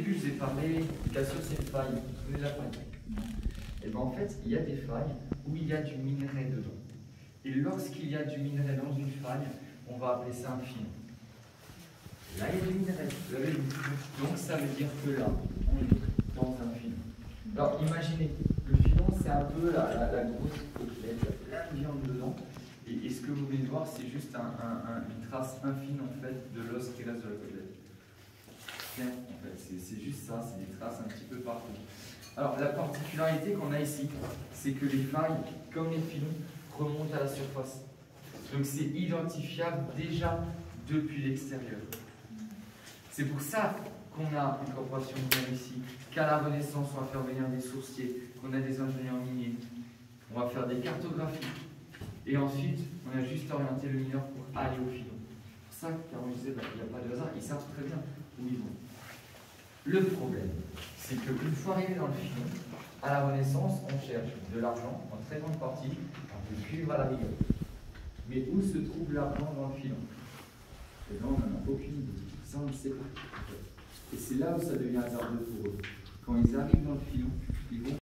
début, je vous ai parlé de cassure, c'est une faille. Vous vous souvenez de la faille? Et bien en fait, il y a des failles où il y a du minerai dedans. Et lorsqu'il y a du minerai dans une faille, on va appeler ça un filon. Là, il y a du minerai, vous avez vu. Donc ça veut dire que là, on est dans un filon. Alors imaginez, le filon, c'est un peu la grosse côtelette, il y a plein de viande dedans. Et ce que vous venez de voir, c'est juste une trace infime en fait de l'os qui reste de la côtelette. En fait, c'est juste ça, c'est des traces un petit peu partout. Alors la particularité qu'on a ici, c'est que les failles, comme les filons, remontent à la surface. Donc c'est identifiable déjà depuis l'extérieur. C'est pour ça qu'on a une corporation minière ici, qu'à la Renaissance, on va faire venir des sourciers, qu'on a des ingénieurs miniers, on va faire des cartographies. Et ensuite, on a juste orienté le mineur pour aller au filon. C'est pour ça car on disait, il n'y a pas de hasard, ils savent très bien où ils vont. Le problème, c'est qu'une fois arrivé dans le filon, à la Renaissance, on cherche de l'argent, en très grande partie, on peut cuivre à la rigueur. Mais où se trouve l'argent dans le filon? Et là, on n'en a aucune idée. Ça, on ne sait pas. Et c'est là où ça devient hasardeux pour eux. Quand ils arrivent dans le filon, ils vont